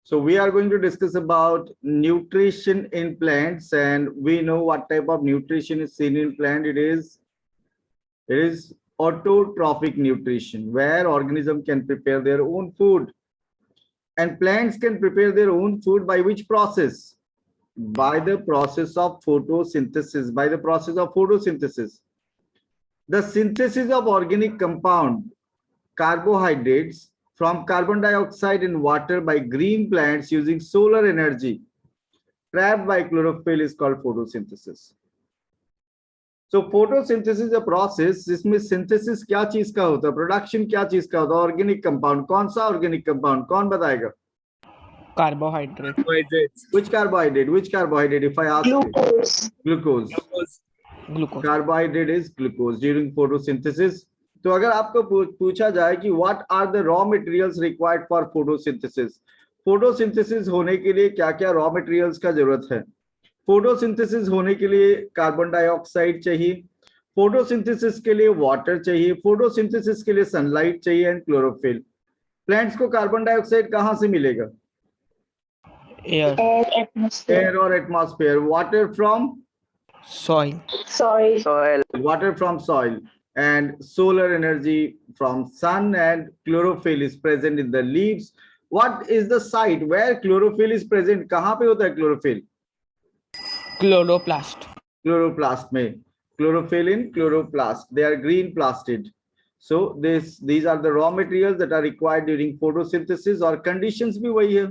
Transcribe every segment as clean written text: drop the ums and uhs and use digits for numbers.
So we are going to discuss about nutrition in plants, and we know what type of nutrition is seen in plant. It is autotrophic nutrition, where organism can prepare their own food, and plants can prepare their own food by which process? By the process of photosynthesis. By the process of photosynthesis, the synthesis of organic compound carbohydrates from carbon dioxide in water by green plants using solar energy trapped by chlorophyll is called photosynthesis. So photosynthesis is a process जिसमें synthesis क्या चीज का होता है, production क्या चीज का होता है, ऑर्गेनिक कंपाउंड. कौन सा ऑर्गेनिक कंपाउंड, कौन बताएगा? Carbohydrates. Which carbohydrate? Which carbohydrate? If I ask Glucose. glucose. Glucose. Carbohydrate is glucose during photosynthesis. तो अगर आपको पूछा जाए कि what are the raw materials required for photosynthesis, photosynthesis होने के लिए क्या क्या रॉ मटेरियल्स का जरूरत है? फोटोसिंथेसिस होने के लिए कार्बन डाइऑक्साइड चाहिए, फोटोसिंथेसिस के लिए वाटर चाहिए, फोटोसिंथेसिस के लिए सनलाइट चाहिए एंड क्लोरोफिल. प्लांट्स को कार्बन डाइऑक्साइड कहां से मिलेगा? एयर और atmosphere. Water from Soil. water from soil, and solar energy from sun, and chlorophyll is present in the leaves. What is the site where chlorophyll is present? कहां पे होता है chlorophyll? Chloroplast. Chloroplast में. Chlorophyll in chloroplast. They are green plastid. So these are the raw materials that are required during photosynthesis, और conditions भी वही है.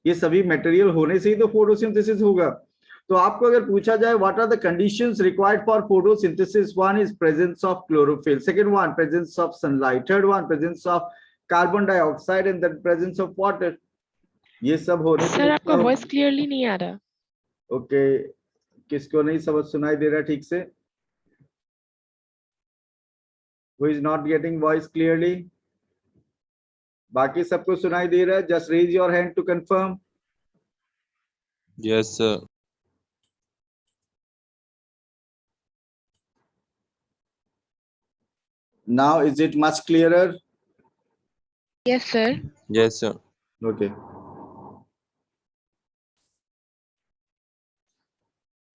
ये सभी material होने से ही तो photosynthesis होगा. तो आपको अगर पूछा जाए what are the conditions required for photosynthesis, one is presence of chlorophyll, second one presence of sunlight, third one presence of carbon dioxide, and then presence of water. ये सब होने सर आपका वॉइस क्लियरली नहीं आ रहा. Okay, किसको नहीं समझ सुनाई दे रहा ठीक से? Who is not getting voice clearly? बाकी सबको सुनाई दे रहा है? Just raise your hand to confirm. Yes, sir. Now is it much clearer? Yes sir. Yes, sir. Okay.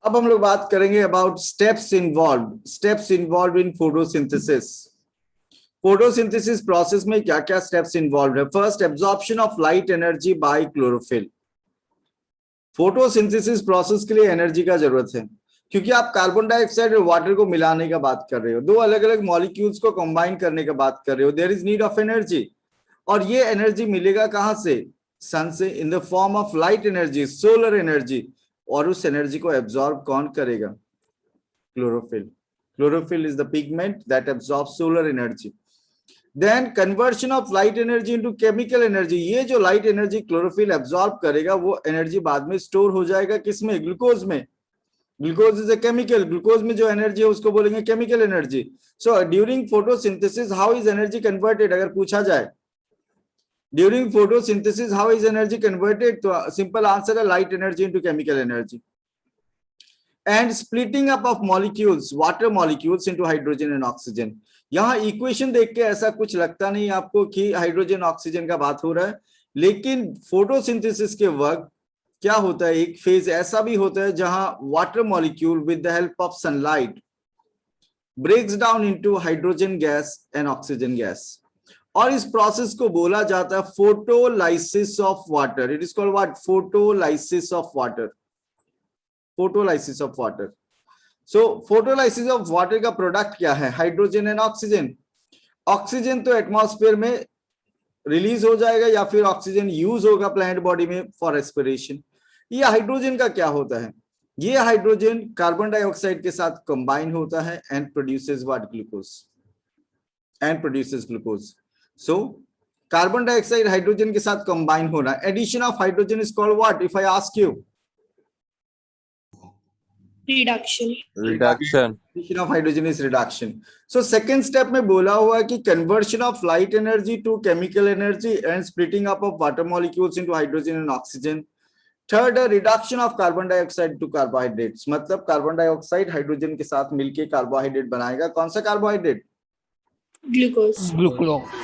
अब हम लोग बात करेंगे about steps involved in photosynthesis. Photosynthesis process में क्या क्या steps involved है? First, absorption of light energy by chlorophyll. Photosynthesis process के लिए एनर्जी का जरूरत है, क्योंकि आप कार्बन डाइऑक्साइड और वाटर को मिलाने का बात कर रहे हो, दो अलग अलग मॉलिक्यूल्स को कंबाइन करने का बात कर रहे हो. There is need of energy, और ये एनर्जी मिलेगा कहां से? सन से, in the form of light energy, solar energy. और उस एनर्जी को एब्जॉर्ब कौन करेगा? Chlorophyll. Chlorophyll is the pigment that absorb solar energy. Then conversion of light energy into chemical energy. ये जो लाइट एनर्जी क्लोरोफिल एब्जॉर्ब करेगा, वो energy बाद में स्टोर हो जाएगा किसमें? ग्लूकोज में. Glucose is a chemical. Glucose में जो एनर्जी है उसको बोलेंगे chemical energy. So during photosynthesis how is energy converted? अगर पूछा जाए during photosynthesis how is energy converted, तो सिंपल आंसर है light energy into chemical energy. And splitting up of molecules, water molecules into hydrogen and oxygen. यहाँ equation देख के ऐसा कुछ लगता नहीं आपको कि हाइड्रोजन ऑक्सीजन का बात हो रहा है, लेकिन फोटोसिंथेसिस के वक्त क्या होता है, एक फेज ऐसा भी होता है जहां water molecule with the help of sunlight breaks down into hydrogen gas and oxygen gas, और इस प्रोसेस को बोला जाता है photolysis of water. It is called what? Photolysis of water. Photolysis of water. So photolysis of water का product क्या है? Hydrogen and oxygen. Oxygen तो एटमॉस्फेयर में रिलीज हो जाएगा, या फिर ऑक्सीजन यूज होगा प्लांट बॉडी में फॉर रेस्पिरेशन. ये हाइड्रोजन का क्या होता है? ये हाइड्रोजन कार्बन डाइऑक्साइड के साथ कंबाइन होता है and produces what? Glucose. And produces glucose. So carbon dioxide hydrogen के साथ कंबाइन होना, addition of hydrogen is called what? If I ask you. Reduction. Addition of hydrogen is reduction. So second step में बोला हुआ है कि conversion of light energy to chemical energy and splitting up of water molecules into hydrogen and oxygen. Third, a reduction of carbon dioxide to carbohydrates. मतलब carbon dioxide hydrogen के साथ मिलके carbohydrate बनाएगा. कौन सा कार्बोहाइड्रेट? Glucose. Glucose.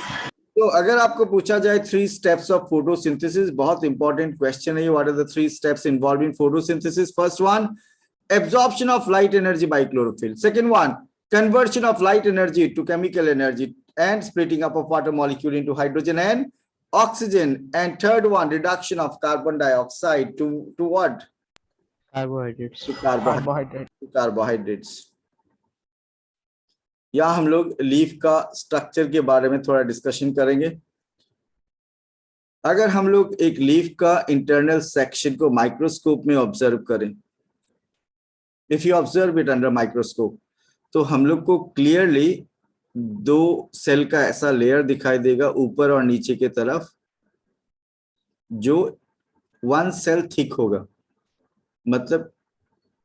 तो तो अगर आपको पूछा जाए 3 स्टेप्स ऑफ फोटोसिंथेसिस, बहुत इंपॉर्टेंट क्वेश्चन है ये, what are the 3 steps involve in photosynthesis? First one, absorption of light energy by chlorophyll. Second one, conversion of light energy to chemical energy and splitting up of water molecule into hydrogen and oxygen. And third one, reduction of carbon dioxide to what? Carbohydrates. To carbohydrates. यहाँ हम लोग leaf का structure के बारे में थोड़ा discussion करेंगे। अगर हम लोग एक लीफ का इंटरनल सेक्शन को माइक्रोस्कोप में ऑब्जर्व करें, if you observe it under microscope, तो हम लोग को क्लियरली 2 सेल का ऐसा लेयर दिखाई देगा ऊपर और नीचे के तरफ, जो 1 सेल थिक होगा। मतलब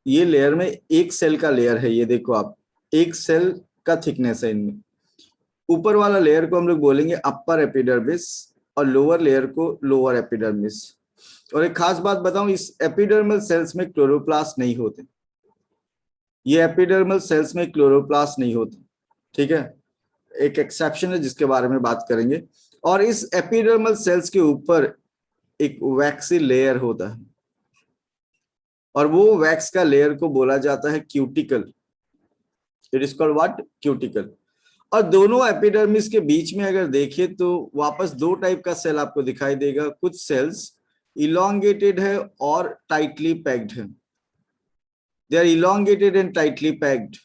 ये लेयर में 1 सेल का लेयर है, ये देखो आप, 1 सेल का थिकनेस है इनमें। ऊपर वाला लेयर को हम लोग बोलेंगे अपर एपिडर्मिस और लोअर लेयर को लोअर एपिडर्मिस। और एक खास बात बताऊं, इस एपिडर्मल सेल्स में क्लोरोप्लास्ट नहीं होते, ये एपिडर्मल सेल्स में क्लोरोप्लास्ट नहीं होते, ठीक है। एक एक्सेप्शन है जिसके बारे में बात करेंगे। और इस एपिडर्मल सेल्स के ऊपर एक वैक्सी लेयर होता है, और वो वैक्स का लेयर को बोला जाता है cuticle. It is called what? Cuticle. और दोनों एपिडर्मिस के बीच में अगर देखें तो वापस 2 टाइप का सेल आपको दिखाई देगा। कुछ सेल्स इलोंगेटेड है और टाइटली पैक्ड है। They are elongated and tightly packed.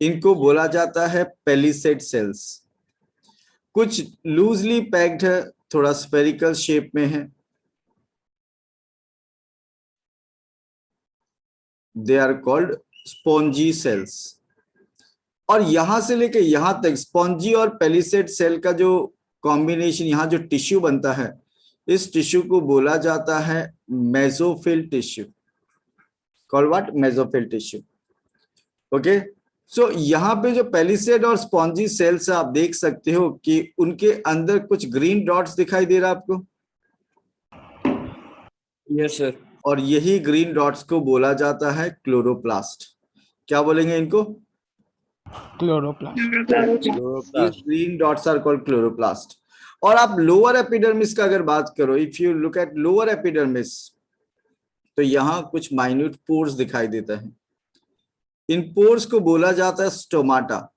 इनको बोला जाता है पेलिसेड सेल्स। कुछ लूजली पैक्ड है, थोड़ा स्फेरिकल शेप में है, they are called spongy cells. और यहां से लेके यहां तक स्पॉन्जी और पेलिसेड सेल का जो कॉम्बिनेशन, यहां जो टिश्यू बनता है, इस टिश्यू को बोला जाता है mesophyll tissue. Called what? Mesophyll tissue. Okay, so यहाँ पे जो पेलिसेड और स्पॉन्जी सेल्स आप देख सकते हो कि उनके अंदर कुछ ग्रीन डॉट्स दिखाई दे रहा है आपको? Yes sir. और यही ग्रीन डॉट्स को बोला जाता है क्लोरोप्लास्ट। क्या बोलेंगे इनको? Chloroplast. Green dots are called chloroplast. और आप लोअर एपिडर्मिस का अगर बात करो, if you look at lower epidermis, तो यहां कुछ माइन्यूट पोर्स दिखाई देता है। इन पोर्स को बोला जाता है स्टोमाटा।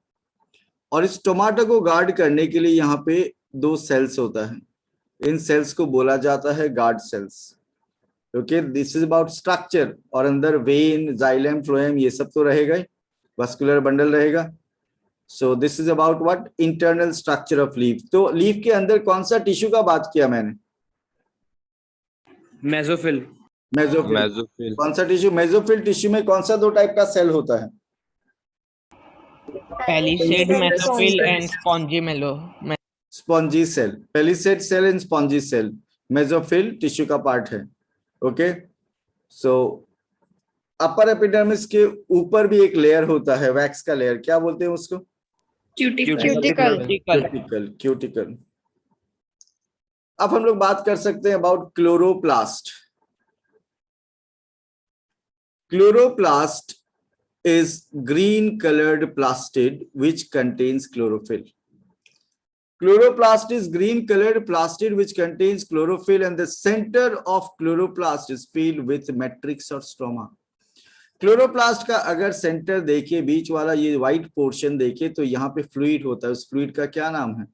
और इस स्टोमाटा को गार्ड करने के लिए यहाँ पे 2 सेल्स होता है। इन सेल्स को बोला जाता है guard cells. Okay, this is about structure. और अंदर वेन, जाइलम, फ्लोएम, ये सब तो रहेगा ही, वस्कुलर बंडल रहेगा। So this is about what? Internal structure of leaf. तो लीफ के अंदर कौन सा टिश्यू का बात किया मैंने? मेसोफिल। मेसोफिल। कौन सा टिश्यू? मेसोफिल टिश्यू में कौन सा 2 टाइप का सेल होता है? Palisade, mesophyll, and spongy mellow. Spongy cell, palisade cell and spongy cell. Mesophyll tissue का पार्ट है। ओके, सो अपर एपिडर्मिस के ऊपर भी एक लेयर होता है, वैक्स का लेयर, क्या बोलते हैं उसको? क्यूटिकल। अब हम लोग बात कर सकते हैं about chloroplast. Chloroplast is green colored plastid which contains chlorophyll. Chloroplast is green colored plastid which contains chlorophyll, and the center of chloroplast is filled with matrix or stroma. Chloroplast का अगर centre देखिए, बीच वाला ये white portion देखिए, तो यहाँ पे fluid होता है। उस फ्लूइड का क्या नाम है?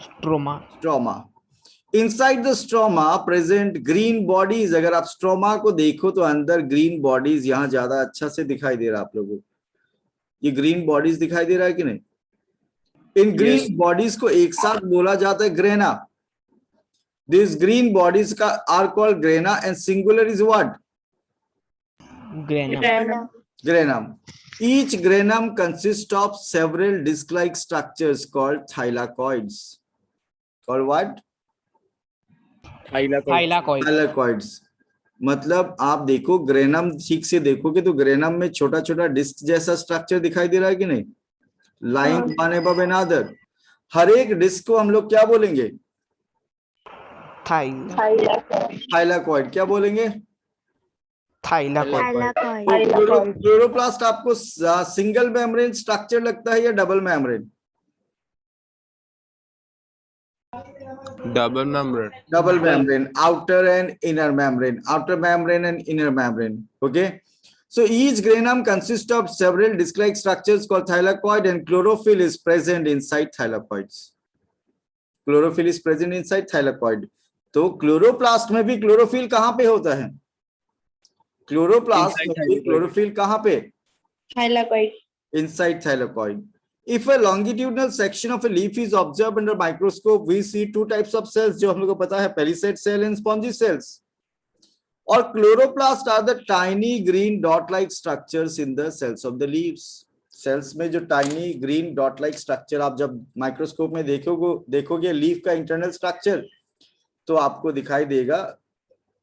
Stroma. Inside the stroma present green bodies. अगर आप स्ट्रोमा को देखो तो अंदर ग्रीन बॉडीज, यहाँ ज्यादा अच्छा से दिखाई दे रहा है आप लोगों को, ये ग्रीन बॉडीज दिखाई दे रहा है कि नहीं? इन ग्रीन बॉडीज को एक साथ बोला जाता है ग्रेना। दिस ग्रीन बॉडीज का are called grana and singular is what? Granum. Each granum consists of several disc-like structures called thylakoids. Called what? Thylakoids. मतलब आप देखो ग्रेनम ठीक से देखोगे तो ग्रेनम में छोटा छोटा डिस्क जैसा स्ट्रक्चर दिखाई दे रहा है कि नहीं? Lying one above another. हर एक डिस्क को हम लोग क्या बोलेंगे? थाइलाकॉइड। क्या बोलेंगे? क्लोरोप्लास्ट आपको सिंगल मेम्ब्रेन स्ट्रक्चर लगता है या double membrane? Double membrane. Double membrane, outer and inner membrane, outer membrane and inner membrane. Okay. So each granum consists of several disc-like structures called thylakoid, and chlorophyll is present inside thylakoids. Chlorophyll is present inside thylakoid. तो chloroplast में भी chlorophyll कहाँ पे होता है? Chloroplast में भी chlorophyll कहाँ पे? Thylakoid. Inside thylakoid. If a longitudinal section of a leaf is observed under microscope, we see two types of cells जो हम लोग को पता है, palisade cell and spongy cells. और chloroplast are the tiny green dot like structures in the cells of the leaves. Cells में जो tiny green dot like structure आप जब माइक्रोस्कोप में देखोगे लीफ का इंटरनल स्ट्रक्चर, तो आपको दिखाई देगा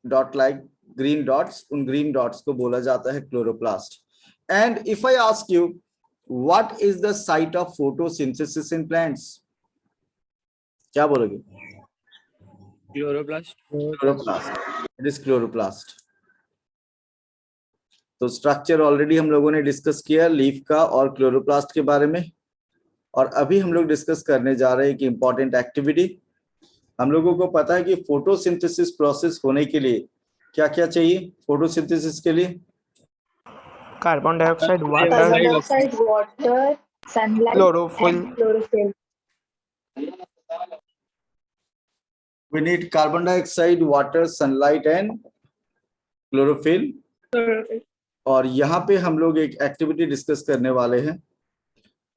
डॉट लाइक ग्रीन डॉट्स. उन ग्रीन डॉट्स को बोला जाता है chloroplast. And if I ask you what is the site of photosynthesis in plants, क्या बोलोगे? Chloroplast. Chloroplast. It is chloroplast. तो स्ट्रक्चर ऑलरेडी हम लोगों ने डिस्कस किया लीफ का और क्लोरोप्लास्ट के बारे में. और अभी हम लोग डिस्कस करने जा रहे हैं कि इंपॉर्टेंट एक्टिविटी. हम लोगों को पता है कि फोटोसिंथेसिस प्रोसेस होने के लिए क्या क्या चाहिए? फोटोसिंथेसिस के लिए Carbon dioxide, water, Carbon dioxide, water, sunlight, chlorophyll. and chlorophyll. we need carbon dioxide, water, sunlight and chlorophyll. Chlorophyll. और यहाँ पे हम लोग एक एक्टिविटी डिस्कस करने वाले हैं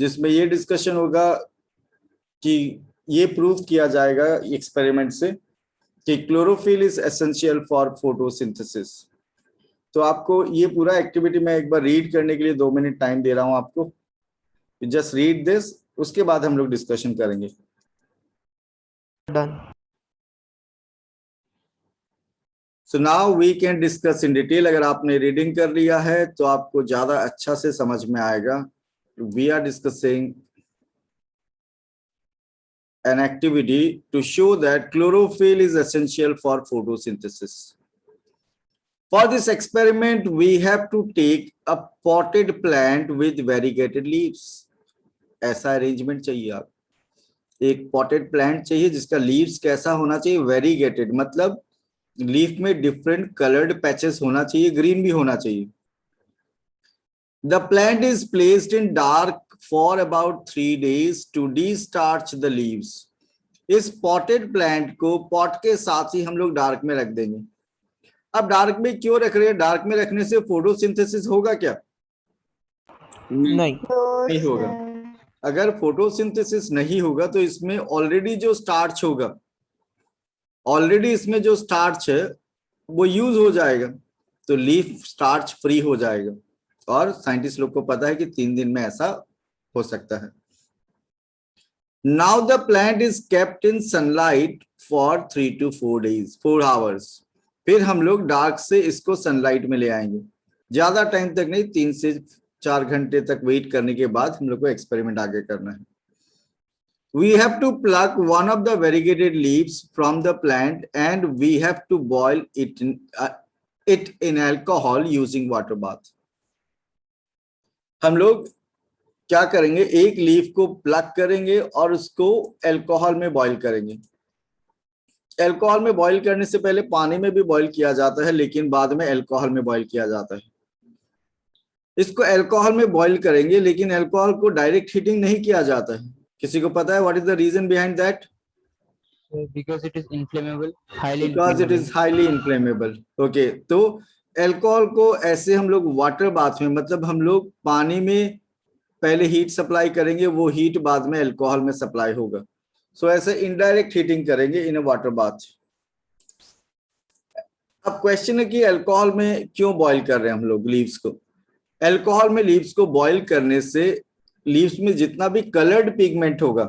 जिसमें ये डिस्कशन होगा कि ये प्रूव किया जाएगा एक्सपेरिमेंट से कि chlorophyll is essential for photosynthesis. तो आपको ये पूरा एक्टिविटी मैं एक बार रीड करने के लिए 2 मिनट टाइम दे रहा हूं आपको. जस्ट रीड दिस, उसके बाद हम लोग डिस्कशन करेंगे. Done. So now we can discuss in detail. अगर आपने रीडिंग कर लिया है तो आपको ज्यादा अच्छा से समझ में आएगा. We are discussing an activity to show that chlorophyll is essential for photosynthesis. For this experiment, we have to take a potted plant with variegated leaves. ऐसा अरेंजमेंट चाहिए. आप एक potted plant चाहिए जिसका leaves कैसा होना चाहिए? Variegated, मतलब लीफ में डिफरेंट कलर्ड पैचेस होना चाहिए, ग्रीन भी होना चाहिए. The plant is placed in dark for about 3 days to destarch the leaves. इस पॉटेड प्लांट को पॉट के साथ ही हम लोग डार्क में रख देंगे. अब डार्क में क्यों रख रहे हैं? डार्क में रखने से फोटोसिंथेसिस होगा क्या? नहीं. नहीं होगा. अगर फोटोसिंथेसिस नहीं होगा तो इसमें ऑलरेडी जो स्टार्च होगा, ऑलरेडी इसमें जो स्टार्च है वो यूज हो जाएगा, तो लीफ स्टार्च फ्री हो जाएगा. और साइंटिस्ट लोग को पता है कि 3 दिन में ऐसा हो सकता है. Now the plant is kept in sunlight for 3 to 4 days, 4 hours. फिर हम लोग डार्क से इसको सनलाइट में ले आएंगे. ज्यादा टाइम तक नहीं, 3 से 4 घंटे तक वेट करने के बाद हम लोग को एक्सपेरिमेंट आगे करना है. We have to pluck one of the variegated leaves from the plant and we have to boil it in alcohol using water bath. हम लोग क्या करेंगे? एक लीफ को प्लक करेंगे और उसको अल्कोहल में बॉईल करेंगे. अल्कोहल में बॉईल करने से पहले पानी में भी बॉईल किया जाता है, लेकिन बाद में अल्कोहल में बॉईल किया जाता है. इसको अल्कोहल में बॉईल करेंगे, लेकिन अल्कोहल को डायरेक्ट हीटिंग नहीं किया जाता है. किसी को पता है what is the reason behind that? Because it is inflammable, highly Because it is highly inflammable. Okay, तो अल्कोहल को ऐसे हम लोग वाटर बाथ में, मतलब हम लोग पानी में पहले हीट सप्लाई करेंगे, वो हीट बाद में अल्कोहल में सप्लाई होगा. सो ऐसे इनडायरेक्ट हीटिंग करेंगे इन अ वाटर बाथ. अब क्वेश्चन है कि अल्कोहल में क्यों बॉईल कर रहे हैं हम लोग लीव्स को? अल्कोहल में लीव्स को बॉईल करने से लीव्स में जितना भी कलर्ड पिगमेंट होगा,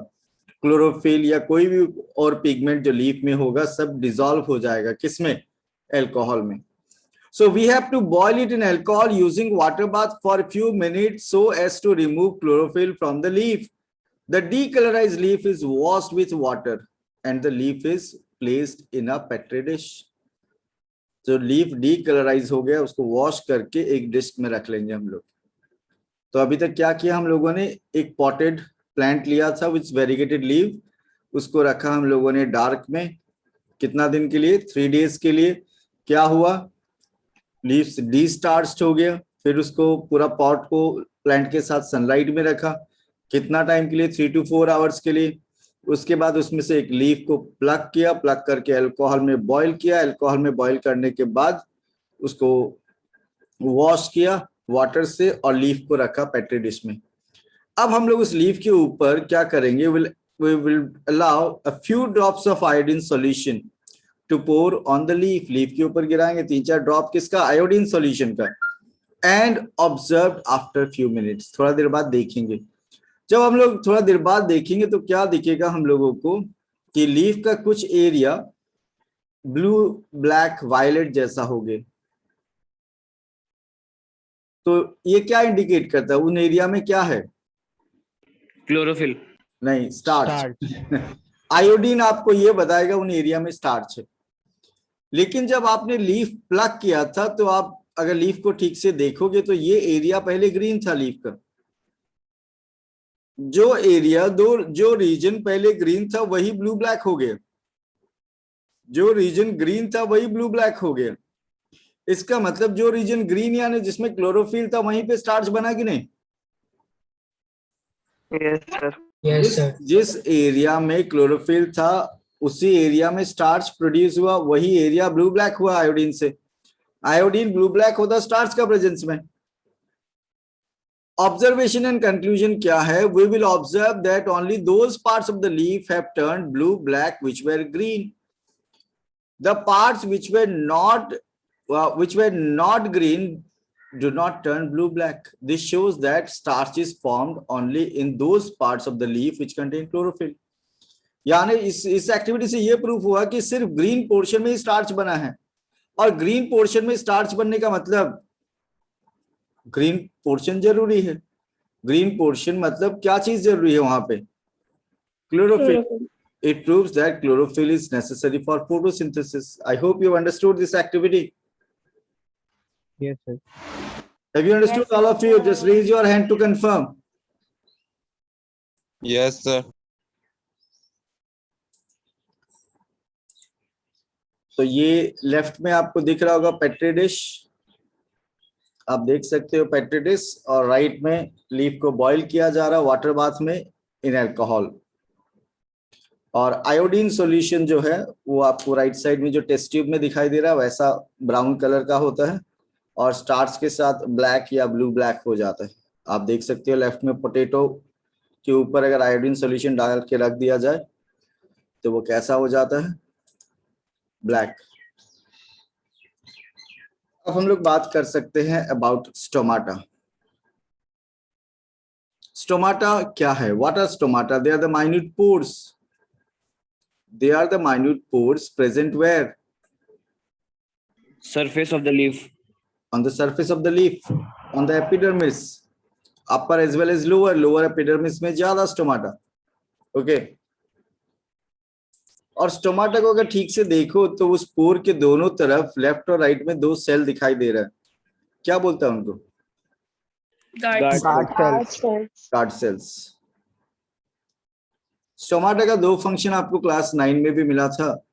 क्लोरोफिल या कोई भी और पिगमेंट जो लीफ में होगा, सब डिसॉल्व हो जाएगा. किसमें? अल्कोहल में. So we have to boil it in alcohol using water bath for a few minutes so as to remove chlorophyll from the leaf. The decolorized leaf is washed with water and the leaf is placed in a petri dish. जो leaf decolourise हो गया उसको wash करके एक dish में रख लेंगे हम लोग. तो अभी तक क्या किया हम लोगों ने? एक पॉटेड प्लांट लिया था विथ वेरीगेटेड लीव, उसको रखा हम लोगों ने डार्क में, कितना दिन के लिए, 3 days के लिए। क्या हुआ, लीव्स डिस्टार्च्ड हो गया। फिर उसको पूरा पॉट को प्लांट के साथ सनलाइट में रखा, कितना टाइम के लिए, 3 to 4 hours के लिए। उसके बाद उसमें से एक लीफ को प्लग किया, प्लग करके अल्कोहल में बॉईल किया, अल्कोहल में बॉईल करने के बाद उसको वॉश किया वाटर से और लीफ को रखा पेट्री डिश में। अब हम लोग उस लीफ के ऊपर क्या करेंगे, we will allow a few drops of iodine solution to pour on the leaf। Leaf के ऊपर गिराएंगे 3-4 ड्रॉप किसका, आयोडीन सॉल्यूशन का। And observe after few minutes, थोड़ा देर बाद देखेंगे। जब हम लोग थोड़ा देर बाद देखेंगे तो क्या दिखेगा हम लोगों को कि लीफ का कुछ एरिया ब्लू ब्लैक वायलेट जैसा हो गया। तो ये क्या इंडिकेट करता है, उन एरिया में क्या है, क्लोरोफिल नहीं, स्टार्च। आयोडीन आपको ये बताएगा उन एरिया में स्टार्च है। लेकिन जब आपने लीफ प्लग किया था तो आप अगर लीफ को ठीक से देखोगे तो ये एरिया पहले ग्रीन था लीफ का। जो रीजन पहले ग्रीन था वही ब्लू ब्लैक हो गया, जो रीजन ग्रीन था वही ब्लू ब्लैक हो गया। इसका मतलब जो रीजन ग्रीन यानी जिसमें क्लोरोफिल था वहीं पे स्टार्च बना कि नहीं? Yes sir. जिस एरिया में क्लोरोफिल था उसी एरिया में स्टार्च प्रोड्यूस हुआ, वही एरिया ब्लू ब्लैक हुआ आयोडीन से। आयोडीन ब्लू ब्लैक होता स्टार्च का प्रेजेंस में। ऑब्जर्वेशन एंड कंक्लूजन क्या है, we will observe that only those parts of the leaf have turned blue black which were green. The parts which were not green do not turn blue black. This shows that starch is formed only in those parts of the leaf which contain chlorophyll. यानी इस activity से ये proof हुआ कि सिर्फ green portion में ही starch बना है। और ग्रीन पोर्शन में स्टार्च बनने का मतलब ग्रीन पोर्शन जरूरी है। ग्रीन पोर्शन मतलब क्या चीज जरूरी है वहां पे, chlorophyll. It proves that chlorophyll is necessary for photosynthesis. I hope you understood this activity. Yes, sir. Have you understood, all of you? Just raise your hand to confirm. Yes, sir. तो ये left में आपको दिख रहा होगा petri dish, आप देख सकते हो पेट्री डिश, और राइट में लीफ को बॉईल किया जा रहा है वाटर बाथ में इन अल्कोहल। और आयोडीन सॉल्यूशन जो है वो आपको राइट साइड में जो टेस्ट ट्यूब में दिखाई दे रहा है वैसा ब्राउन कलर का होता है और स्टार्च के साथ ब्लैक या ब्लू ब्लैक हो जाता है। आप देख सकते हो लेफ्ट में पोटैटो के ऊपर अगर आयोडीन सॉल्यूशन डाल के रख दिया जाए तो वो कैसा हो जाता है, ब्लैक। अब हम लोग बात कर सकते हैं अबाउट स्टोमाटा। स्टोमाटा क्या है, what are stomata? They are the minute pores. They are the minute pores present where? Surface of the leaf. On the surface of the leaf, on the epidermis, upper as well as lower. Lower epidermis में ज्यादा stomata, okay. और stomata को अगर ठीक से देखो तो उस पोर के दोनों तरफ लेफ्ट और राइट में 2 सेल दिखाई दे रहा है, क्या बोलता है उनको? Guard cells. स्टोमाटा का 2 फंक्शन आपको क्लास 9 में भी मिला था,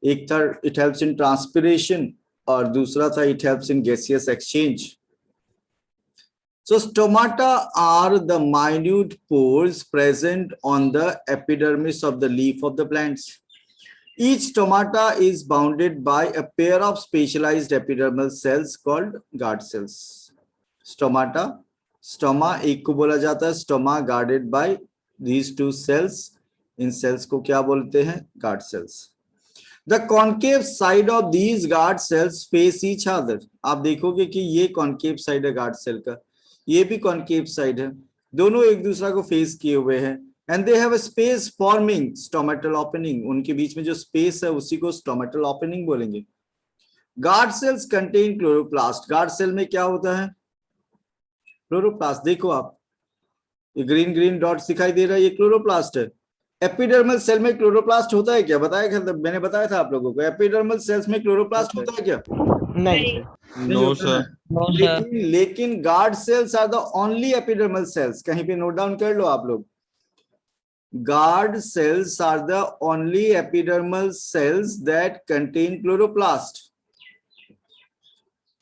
एक था इट हेल्प्स इन ट्रांसपिरेशन और दूसरा था it helps in gaseous exchange. So stomata are the minute pores present on the epidermis of the leaf of the plants. Each stomata is bounded by a pair of specialized epidermal cells called guard cells. Stomata, stoma एक को बोला जाता है, stoma guarded by these 2 cells. In cells को क्या बोलते हैं? guard cells. The concave side of these guard cells face each other. आप देखोगे कि ये concave side है guard cell का, ये भी concave side है, दोनों एक दूसरा को फेस किए हुए हैं। And they have a space forming stomatal opening. उनके बीच में जो स्पेस है उसी को stomatal opening बोलेंगे। Guard cells contain chloroplast. Guard cell में क्या होता है? क्लोरोप्लास्ट। देखो आप ये ग्रीन ग्रीन डॉट्स दिखाई दे रहा है, ये क्लोरोप्लास्ट है। एपिडर्मल सेल में क्लोरोप्लास्ट होता है क्या? बताया, मैंने बताया था आप लोगों को, एपिडर्मल सेल्स में क्लोरोप्लास्ट होता है क्या? नहीं No, sir. लेकिन guard cells are the only epidermal cells. कहीं पे नोट डाउन कर लो आप लोग, Guard cells are the only epidermal cells that contain chloroplast.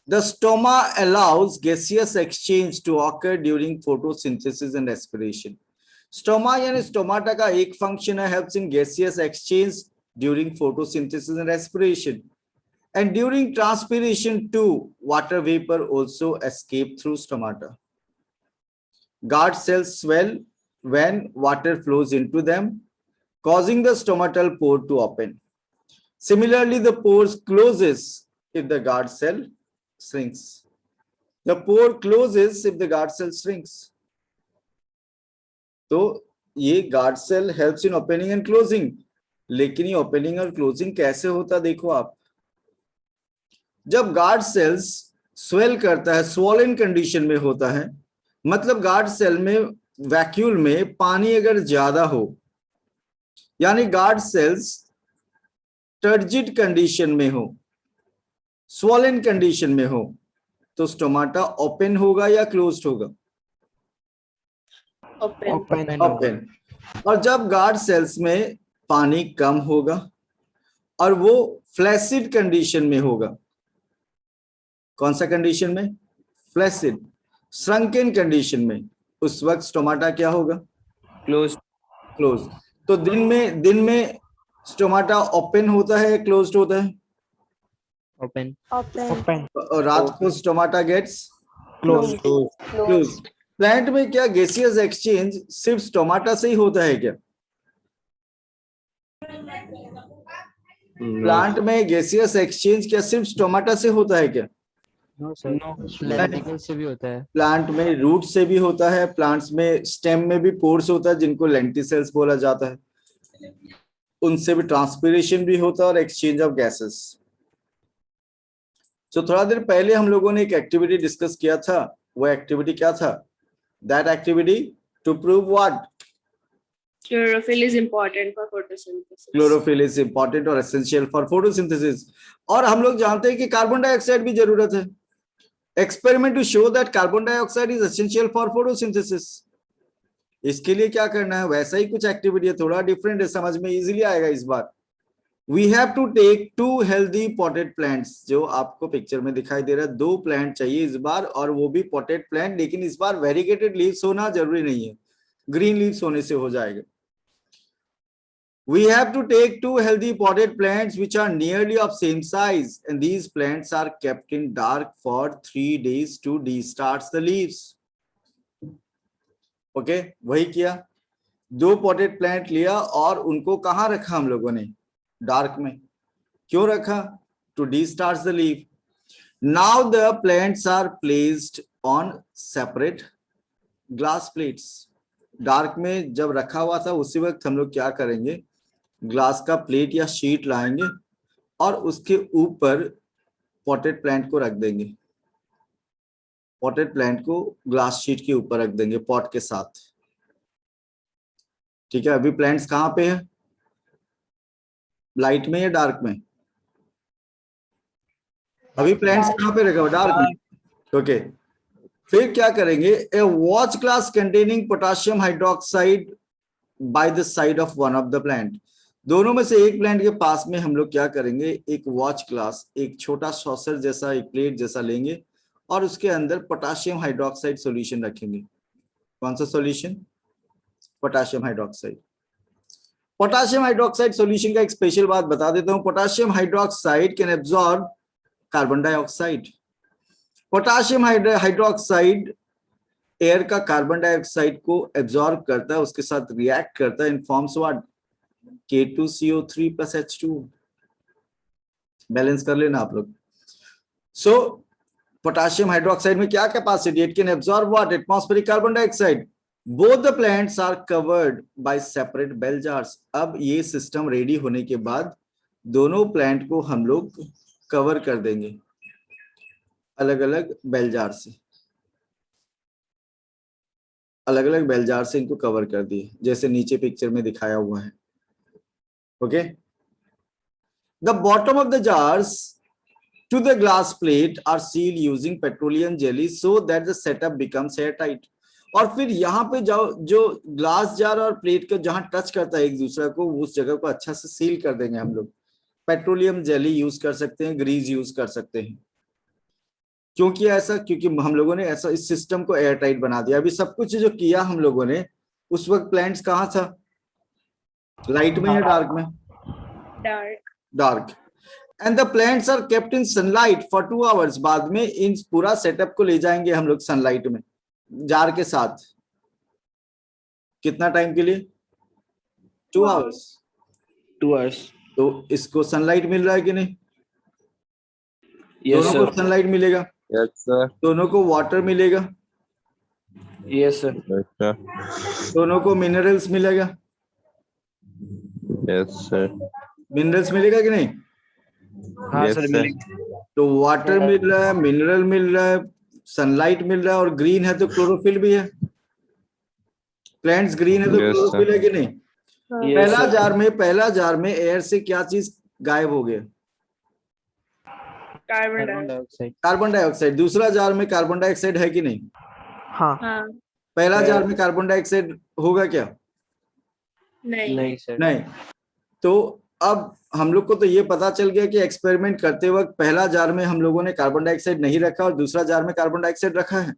The stoma allows gaseous exchange to occur during photosynthesis and respiration. Stoma यानी stomata का एक function है, helps in gaseous exchange during photosynthesis and respiration. And during transpiration too, water vapor also escape through stomata. Guard cells swell when water flows into them, causing the stomatal pore to open. Similarly, the pores closes if the guard cell shrinks. The pore closes if the guard cell shrinks. तो ये guard cell helps in opening and closing. लेकिन ये opening और closing कैसे होता देखो आप. जब guard cells swell करता है, swollen condition में होता है, मतलब guard cell में वैक्यूल में पानी अगर ज्यादा हो, यानी गार्ड सेल्स टर्जिड कंडीशन में हो, स्वॉलन कंडीशन में हो, तो स्टोमाटा ओपन होगा या क्लोज्ड होगा? ओपन। और जब गार्ड सेल्स में पानी कम होगा और वो फ्लैसिड कंडीशन में होगा, कौन सा कंडीशन में? फ्लैसिड, श्रंकन कंडीशन में, उस वक्त स्टोमाटा क्या होगा? क्लोज। तो दिन में स्टोमाटा ओपन होता है या क्लोज्ड होता है? Open. और रात को stomata gets Closed. Close. Plant में क्या गैसियस एक्सचेंज सिर्फ स्टोमाटा से ही होता है क्या? प्लांट में गैसियस एक्सचेंज क्या सिर्फ स्टोमाटा से होता है क्या? No, sir. Lenticule से भी होता है. प्लांट में रूट से भी होता है, प्लांट्स में स्टेम में भी पोर्स होता है जिनको लेंटिसेल्स बोला जाता है, उनसे भी ट्रांसपिरेशन भी होता है और एक्सचेंज ऑफ गैसेस। तो थोड़ा देर पहले हम लोगों ने एक एक्टिविटी डिस्कस किया था, वो एक्टिविटी क्या था? That activity to prove what? Chlorophyll is important for photosynthesis. Chlorophyll is important और एसेंशियल फॉर फोटोसिंथेसिस। और हम लोग जानते हैं कि कार्बन डाइऑक्साइड भी जरूरत है। Experiment to show that carbon dioxide is essential for photosynthesis. इसके लिए क्या करना है? वैसा ही कुछ एक्टिविटी है, थोड़ा डिफरेंट है, समझ में इजीली आएगा इस बार। We have to take 2 healthy potted plants, जो आपको पिक्चर में दिखाई दे रहा है। 2 प्लांट चाहिए इस बार, और वो भी पॉटेड प्लांट, लेकिन इस बार वेरिगेटेड लीव्स होना जरूरी नहीं है, ग्रीन लीव्स होने से हो जाएगा। We have to take 2 healthy potted plants which are nearly of same size, and these plants are kept in dark for 3 days to de-starch the leaves. Okay, वही किया, 2 potted plant लिया और उनको कहाँ रखा हम लोगों ने? डार्क में। क्यों रखा? To de-starch the leaf. Now the plants are placed on separate glass plates. Dark में जब रखा हुआ था उसी वक्त हम लोग क्या करेंगे? ग्लास का प्लेट या शीट लाएंगे और उसके ऊपर पॉटेड प्लांट को रख देंगे। पॉटेड प्लांट को ग्लास शीट के ऊपर रख देंगे पॉट के साथ। ठीक है, अभी प्लांट्स कहाँ पे है? लाइट में या डार्क में? अभी प्लांट्स कहाँ पे रखा हुआ? डार्क में। ओके, फिर क्या करेंगे? A watch glass containing potassium hydroxide by the side of one of the plant. दोनों में से एक प्लांट के पास में हम लोग क्या करेंगे? एक वॉच ग्लास, एक छोटा सॉसर जैसा, एक प्लेट जैसा लेंगे और उसके अंदर पोटाशियम हाइड्रोक्साइड सॉल्यूशन रखेंगे। कौन सा solution? Potassium hydroxide. Potassium hydroxide solution का एक स्पेशल बात बता देता हूं। Potassium hydroxide can absorb carbon dioxide. Potassium hydroxide air का कार्बन डाइऑक्साइड को एब्जॉर्ब करता है, उसके साथ रिएक्ट करता है in forms what? K2CO3 plus H2। Balance कर लेना आप लोग। सो पोटाशियम हाइड्रोक्साइड में क्या capacity? It can absorb what? Atmospheric carbon dioxide. Both the plants are covered by separate bell jars. अब ये सिस्टम रेडी होने के बाद दोनों प्लांट को हम लोग कवर कर देंगे अलग अलग बेल जार से। अलग अलग बेल जार से इनको कवर कर दिए, जैसे नीचे पिक्चर में दिखाया हुआ है। Okay, the bottom of the jars to the glass plate are sealed using petroleum jelly so that the setup becomes airtight. और फिर यहाँ पे जाओ, जो ग्लास जार और प्लेट का जहां टच करता है एक दूसरे को, उस जगह को अच्छा से सील कर देंगे हम लोग। पेट्रोलियम जेली यूज कर सकते हैं, ग्रीस यूज कर सकते हैं। क्योंकि ऐसा, क्योंकि हम लोगों ने ऐसा इस सिस्टम को एयर टाइट बना दिया। अभी सब कुछ जो किया हम लोगों ने, उस वक्त प्लांट्स कहाँ था, लाइट में या डार्क में? Dark. Dark. And the plants are kept in sunlight for 2 hours. बाद में इन पूरा सेटअप को ले जाएंगे हम लोग सनलाइट में जार के साथ। कितना टाइम के लिए? 2 आवर्स। 2 hours. तो इसको सनलाइट मिल रहा है कि नहीं? Yes, दोनों sir. को सनलाइट मिलेगा, Yes, sir. दोनों को वाटर मिलेगा, Yes, sir. Yes, sir. दोनों को मिनरल्स मिलेगा। Yes, sir. मिनरल्स मिलेगा कि नहीं? हाँ Yes, सर, sir. मिलेगा। तो वाटर मिल रहा है, मिनरल मिल रहा है, सनलाइट मिल रहा है, और ग्रीन है तो क्लोरोफिल भी है। प्लांट्स ग्रीन है तो Yes, क्लोरोफिल है कि नहीं? Yes, पहला sir. जार में एयर से क्या चीज गायब हो गया? Carbon carbon dioxide. Dioxide. Carbon dioxide. दूसरा जार में कार्बन डाइऑक्साइड है कि नहीं? हाँ. पहला जार में कार्बन डाइऑक्साइड होगा क्या? नहीं. नहीं सर। नहीं। तो अब हम लोग को तो ये पता चल गया कि एक्सपेरिमेंट करते वक्त पहला जार में हम लोगों ने कार्बन डाइऑक्साइड नहीं रखा और दूसरा जार में कार्बन डाइऑक्साइड रखा है।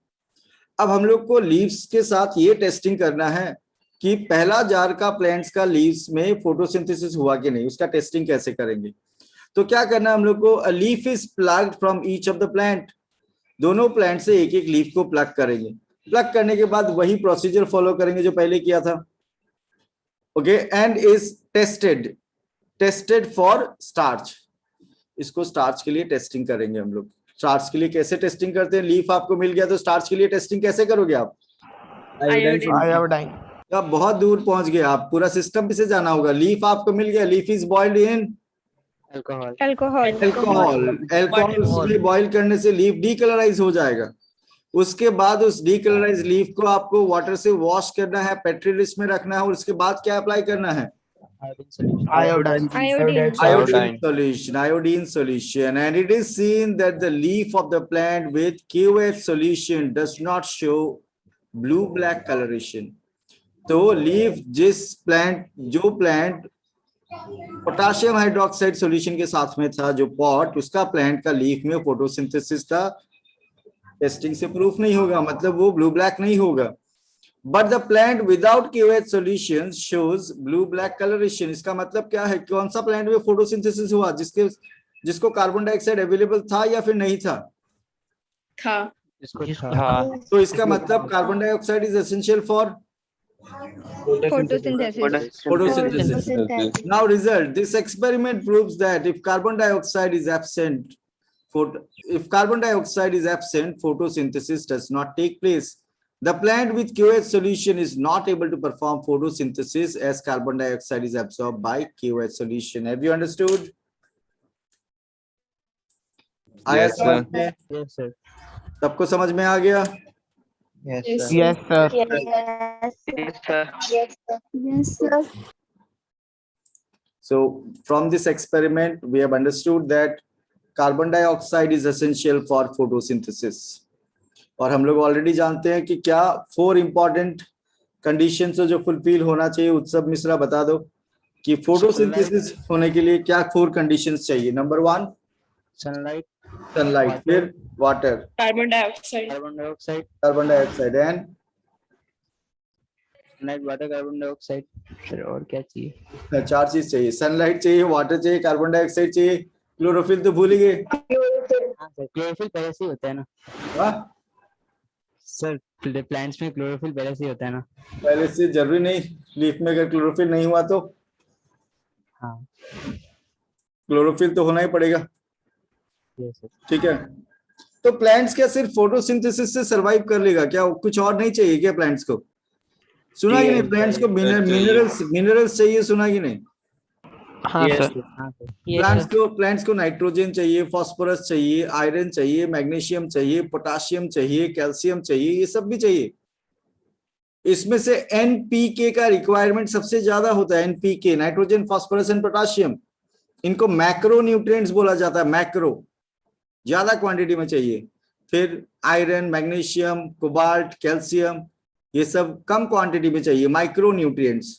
अब हम लोग को लीव्स के साथ ये टेस्टिंग करना है कि पहला जार का प्लांट्स का लीव्स में फोटोसिंथेसिस हुआ कि नहीं, उसका टेस्टिंग कैसे करेंगे? तो क्या करना है हम लोग को, a leaf is plugged from each of the plant. दोनों प्लांट से एक एक लीफ को प्लग करेंगे। प्लग करने के बाद वही प्रोसीजर फॉलो करेंगे जो पहले किया था। Okay, and is tested for starch. इसको स्टार्च के लिए टेस्टिंग करेंगे हम लोग। स्टार्च के लिए कैसे टेस्टिंग करते हैं? लीफ आपको मिल गया तो स्टार्च के लिए टेस्टिंग कैसे करोगे आप? Iodine. आप बहुत दूर पहुंच गए, आप पूरा सिस्टम से जाना होगा। लीफ आपको मिल गया, leaf is boiled in alcohol. Alcohol से बॉईल करने से लीफ डीकलराइज हो जाएगा। उसके बाद उस डीकलराइज लीफ को आपको वाटर से वॉश करना है, पेट्री डिश में रखना है, और उसके बाद क्या अप्लाई करना है? Iodine solution. Iodine solution, and it is seen that the leaf of the plant with QH solution does not show blue black coloration. तो लीफ जो प्लांट पोटाशियम हाइड्रोक्साइड सॉल्यूशन के साथ में था, जो पॉट, उसका प्लांट का लीफ में फोटोसिंथेसिस का टेस्टिंग से प्रूफ नहीं होगा, मतलब वो ब्लू ब्लैक नहीं होगा। But the plant without QH solution shows blue black colouration. इसका मतलब क्या है? कौन सा प्लांट में फोटोसिंथेसिस हुआ? जिसको कार्बन डाइऑक्साइड अवेलेबल था या फिर नहीं था? था. हाँ। तो इसका मतलब carbon dioxide is essential for Photosynthesis. photosynthesis. Now result, this experiment proves that if carbon dioxide is absent, photosynthesis does not take place. The plant with QH solution is not able to perform photosynthesis as carbon dioxide is absorbed by QH solution. Have you understood? Yes, sir. Yes, sir. सबको समझ में आ गया? Yes, Yes, sir. sir. Yes, sir. So from this experiment, we have understood that carbon dioxide is essential for photosynthesis. और हम लोग already जानते हैं कि क्या 4 इंपॉर्टेंट कंडीशंस जो फुलफिल होना चाहिए। उत्सव मिश्रा बता दो कि फोटोसिंथेसिस होने के लिए क्या 4 कंडीशंस चाहिए। नंबर 1 सनलाइट, फिर water, Carbon dioxide. Carbon dioxide and sunlight, water, carbon dioxide. Sir और क्या चाहिए? 4 चीज चाहिए। सनलाइट चाहिए, वाटर चाहिए, कार्बन डाइऑक्साइड चाहिए, क्लोरोफिल तो भूल ही गए। हाँ सर, क्लोरोफिल पहले से ही होता है ना हाँ? सर? प्लांट्स में क्लोरोफिल पहले से ही होता है ना? पहले से जरूरी नहीं, लीफ में अगर क्लोरोफिल नहीं हुआ तो हाँ। क्लोरोफिल तो होना ही पड़ेगा। Yes, sir. ठीक है, तो प्लांट्स क्या सिर्फ फोटोसिंथेसिस से सरवाइव कर लेगा क्या? कुछ और नहीं चाहिए क्या प्लांट्स को? सुना कि नहीं? प्लांट्स को मिनरल्स चाहिए, सुना कि नहीं? हाँ Yes, सर। हाँ सर। प्लांट्स को नाइट्रोजन चाहिए, फास्फोरस चाहिए, आयरन चाहिए, मैग्नीशियम चाहिए, पोटाशियम चाहिए, कैल्शियम चाहिए, ये सब भी चाहिए। इसमें से NPK का रिक्वायरमेंट सबसे ज्यादा होता है। NPK, nitrogen, phosphorus and potassium, इनको मैक्रो न्यूट्रिएंट्स बोला जाता है। मैक्रो ज्यादा क्वांटिटी में चाहिए। फिर आयरन, मैग्नीशियम, कोबाल्ट, कैल्शियम, ये सब कम क्वांटिटी में चाहिए, micro nutrients.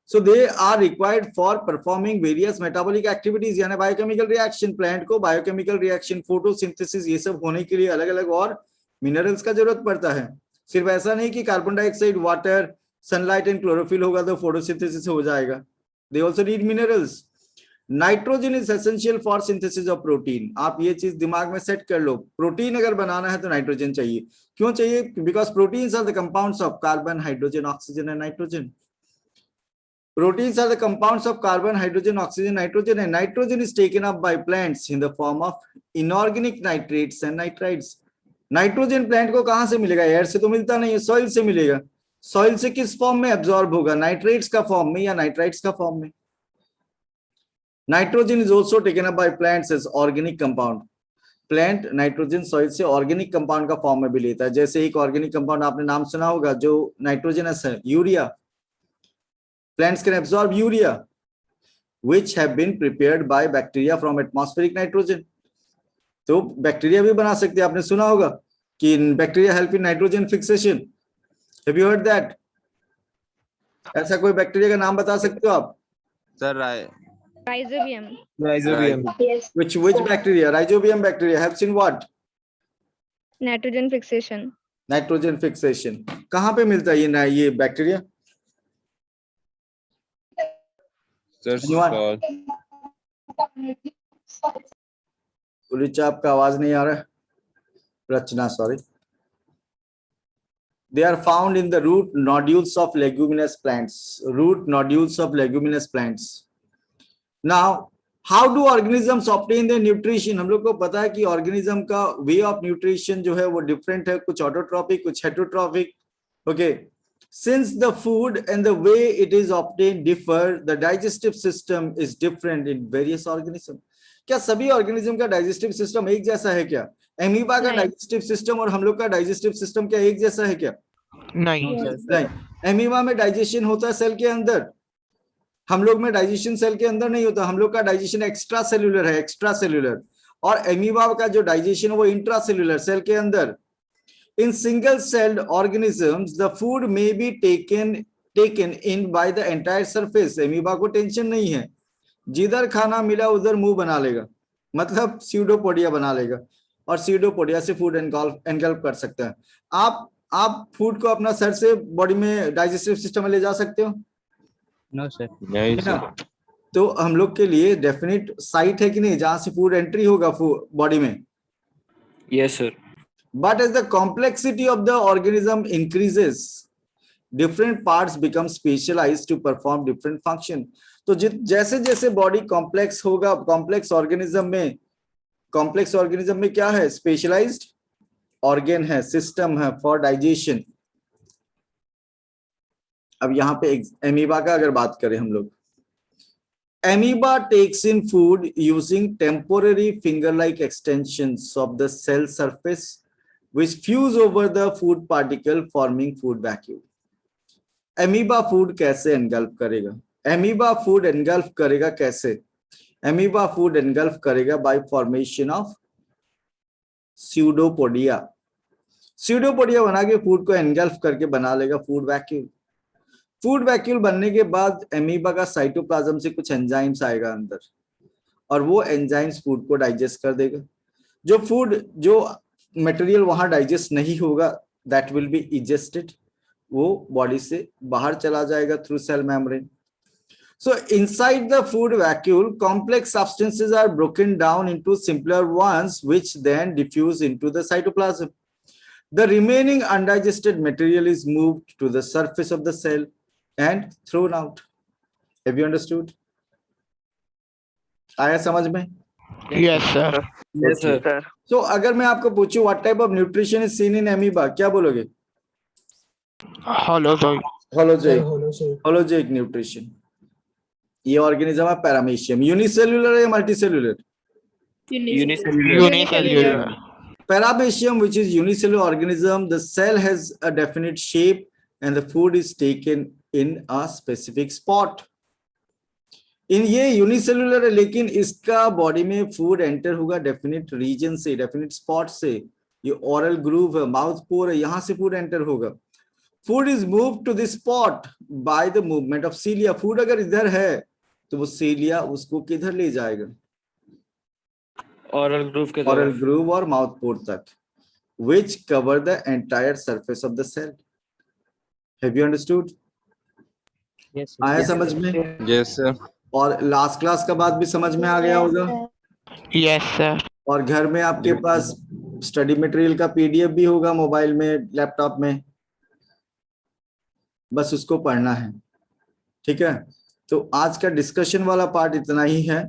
So they are required for performing various metabolic activities, यानी बायोकेमिकल रिएक्शन, प्लांट को बायोकेमिकल रिएक्शन, फोटोसिंथेसिस, ये सब होने के लिए अलग अलग और मिनरल्स का जरूरत पड़ता है। सिर्फ ऐसा नहीं कि carbon dioxide, water, sunlight and chlorophyll होगा तो फोटोसिंथेसिस हो जाएगा। They also need minerals. Nitrogen is essential for synthesis of protein. आप ये चीज दिमाग में सेट कर लो, प्रोटीन अगर बनाना है तो नाइट्रोजन चाहिए। क्यों चाहिए? Because proteins are the compounds of carbon, hydrogen, oxygen and nitrogen. Proteins are the compounds of carbon, hydrogen, oxygen, nitrogen, and nitrogen is taken up by plants in the form of inorganic nitrates and nitrites. Nitrogen plant को कहां से मिलेगा? Air से तो मिलता नहीं है, soil से मिलेगा। सॉइल से किस फॉर्म में एब्जॉर्ब होगा? नाइट्रेट्स का फॉर्म में या नाइट्राइट्स का फॉर्म में। Nitrogen is also taken up by plants as organic compound. Plant nitrogen soil से ऑर्गेनिक कंपाउंड का फॉर्म में भी लेता है। जैसे एक ऑर्गेनिक कंपाउंड आपने नाम सुना होगा जो नाइट्रोजनस है, urea. Plants can absorb urea, which have been prepared by bacteria from atmospheric nitrogen. तो बैक्टीरिया भी बना सकते हैं। आपने सुना होगा कि bacteria help in nitrogen fixation. Have you heard that? ऐसा कोई बैक्टीरिया का नाम बता सकते हो आप? Sir, Rhizobium. Rhizobium. Yes. Which bacteria? Rhizobium bacteria helps in what? Nitrogen fixation. Nitrogen fixation. कहाँ पे मिलता है ये बैक्टीरिया? sir, Anyone? ऋचा, आपका आवाज नहीं आ रहा है। रचना, sorry. They are found in the root nodules of leguminous plants. Root nodules of leguminous plants. Now, how do organisms obtain their nutrition? हम लोग को पता है कि ऑर्गेनिज्म का वे ऑफ न्यूट्रिशन जो है वो डिफरेंट है, कुछ ऑटोट्रॉपिक, कुछ heterotrophic. Okay, since the food and the way it is obtained differ, the digestive system is different in various organisms. क्या सभी ऑर्गेनिज्म का डाइजेस्टिव सिस्टम एक जैसा है क्या? एमीबा का डाइजेस्टिव सिस्टम और हम लोग का डाइजेस्टिव सिस्टम क्या एक जैसा है क्या? नहीं। नहीं। एमीबा में डाइजेशन होता है सेल के अंदर, हम लोग में डाइजेशन सेल के अंदर नहीं होता। हम लोग का डाइजेशन एक्स्ट्रा सेल्यूलर है, एक्स्ट्रा सेल्यूलर। और एमीबा का जो डाइजेशन है वो इंट्रा सेल्यूलर, सेल के अंदर। In single-celled organisms, the food may be taken in by the entire surface. Amoeba को टेंशन नहीं है, जिधर खाना मिला उधर मुंह बना लेगा, मतलब स्यूडोपोडिया बना लेगा, और स्यूडोपोडिया से फूड एनगल्फ कर सकता है। आप फूड को अपना सर से बॉडी में डाइजेस्टिव सिस्टम में ले जा सकते हो? No, sir. नहीं है sir. ना? तो हम लोग के लिए डेफिनेट साइट है कि नहीं जहां से फूड एंट्री होगा बॉडी में? Yes, sir. But as the complexity of the organism increases, different parts become specialized to perform different function. तो जैसे जैसे बॉडी कॉम्प्लेक्स होगा, कॉम्प्लेक्स ऑर्गेनिज्म में क्या है? स्पेशलाइज्ड ऑर्गेन है, सिस्टम है फॉर डाइजेशन। अब यहाँ पे एमीबा का अगर बात करें हम लोग, amoeba takes in food using temporary finger like extensions of the cell surface which fuse over the food particle forming food vacuole. Amoeba food कैसे एनगल्फ करेगा? एमीबा फूड एनगल्फ करेगा कैसे? एमीबा फूड एनगल्फ करेगा by formation of pseudopodia. Pseudopodia बना के food को engulf करके बना लेगा फूड वैक्यूल। फूड वैक्यूल बनने के बाद एमीबा का साइटोप्लाज्म से कुछ एंजाइम्स आएगा अंदर, और वो एंजाइम्स फूड को डाइजेस्ट कर देगा। जो मटेरियल वहां डाइजेस्ट नहीं होगा, दैट विल बी इजेस्टेड, वो बॉडी से बाहर चला जाएगा through cell membrane. So inside the food vacuole, complex substances are broken down into simpler ones which then diffuse into the cytoplasm. The remaining undigested material is moved to the surface of the cell and thrown out. Have you understood? आया समझ में? Yes, sir. Yes, sir. So, अगर मैं आपको पूछूं what type of nutrition is seen in amoeba, क्या बोलोगे? Holozoic nutrition. ये ऑर्गेनिज्म है पैरामीशियम। यूनिसेल्युलर है या multicellular? Unicellular. Paramecium, which is unicellular organism, the cell has a definite shape and the food is taken in a specific spot. इन ये unicellular है, लेकिन इसका बॉडी में फूड एंटर होगा डेफिनेट रीजन से, डेफिनेट स्पॉट से। ये ओरल ग्रूव है, माउथ पोर है, यहाँ से फूड एंटर होगा। Food is move to the spot by the movement of cilia. Food अगर इधर है तो वो सीलिया उसको किधर ले जाएगा? ओरल ग्रूव के ओरल तरफ। ग्रूव और माउथ पोर्ट तक, which cover the entire surface of the cell. Have you understood? Yes, sir. आया समझ में? Yes, sir. और लास्ट क्लास का बात भी समझ में आ गया होगा। Yes, sir. और घर में आपके पास स्टडी मटेरियल का पीडीएफ भी होगा मोबाइल में, लैपटॉप में, बस उसको पढ़ना है। ठीक है, तो आज का डिस्कशन वाला पार्ट इतना ही है।